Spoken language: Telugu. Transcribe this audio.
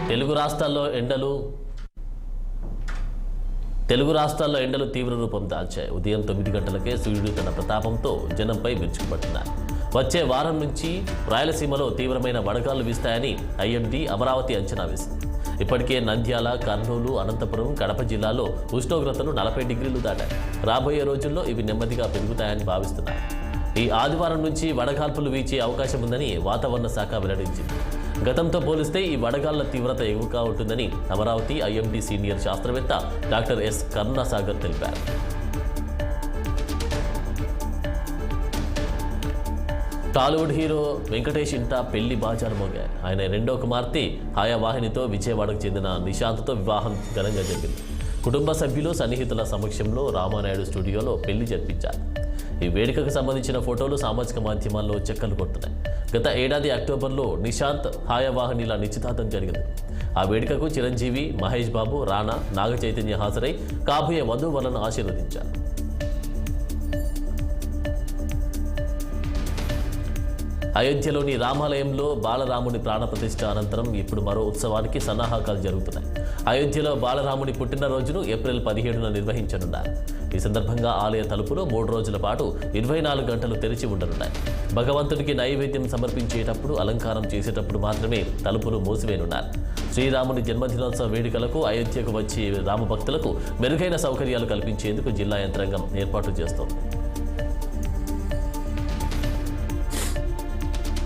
తెలుగు రాష్ట్రాల్లో ఎండలు తీవ్ర రూపం దాల్చాయి. ఉదయం 9 గంటలకే సూర్యుడు తన ప్రతాపంతో జనంపై విరుచుకుపడుతున్నారు. వచ్చే వారం నుంచి రాయలసీమలో తీవ్రమైన వడగాలు వీస్తాయని ఐఎండీ అమరావతి అంచనా వేసింది. ఇప్పటికే నంద్యాల, కర్నూలు, అనంతపురం, కడప జిల్లాలో ఉష్ణోగ్రతలు 40 డిగ్రీలు దాటాయి. రాబోయే రోజుల్లో ఇవి నెమ్మదిగా పెరుగుతాయని భావిస్తున్నారు. ఈ ఆదివారం నుంచి వడగాల్పులు వీచే అవకాశం ఉందని వాతావరణ శాఖ వెల్లడించింది. గతంతో పోలిస్తే ఈ వడగాళ్ల తీవ్రత ఎక్కువగా ఉంటుందని అమరావతి ఐఎండీ సీనియర్ శాస్త్రవేత్త డాక్టర్ ఎస్ కరుణాసాగర్ తెలిపారు. టాలీవుడ్ హీరో వెంకటేష్ ఇంట పెళ్లి బాజాలు మోగాయి. ఆయన రెండో కుమార్తె హాయవాహినితో విజయవాడకు చెందిన నిశాంత్తో వివాహం ఘనంగా జరిగింది. కుటుంబ సభ్యులు, సన్నిహితుల సమక్షంలో రామానాయుడు స్టూడియోలో పెళ్లి జరిపించారు. ఈ వేడుకకు సంబంధించిన ఫోటోలు సామాజిక మాధ్యమాల్లో చక్కర్లు కొడుతున్నాయి. గత ఏడాది అక్టోబర్లో నిశాంత్ హాయవాహినిల నిశ్చితార్థం జరిగింది. ఆ వేడుకకు చిరంజీవి, మహేష్ బాబు, రానా, నాగ చైతన్య హాజరై కాబోయే వధూవరులను ఆశీర్వదించారు. అయోధ్యలోని రామాలయంలో బాలరాముని ప్రాణప్రతిష్ఠ అనంతరం ఇప్పుడు మరో ఉత్సవానికి సన్నాహకాలు జరుగుతున్నాయి. అయోధ్యలో బాలరాముని పుట్టినరోజును ఏప్రిల్ 17న నిర్వహించనున్నారు. ఈ సందర్భంగా ఆలయ తలుపులు 3 రోజుల పాటు 24 గంటలు తెరిచి ఉండనున్నాయి. భగవంతుడికి నైవేద్యం సమర్పించేటప్పుడు, అలంకారం చేసేటప్పుడు మాత్రమే తలుపులు మూసివేనున్నారు. శ్రీరాముని జన్మదినోత్సవ వేడుకలకు అయోధ్యకు వచ్చే రామభక్తులకు మెరుగైన సౌకర్యాలు కల్పించేందుకు జిల్లా యంత్రాంగం ఏర్పాట్లు చేస్తోంది.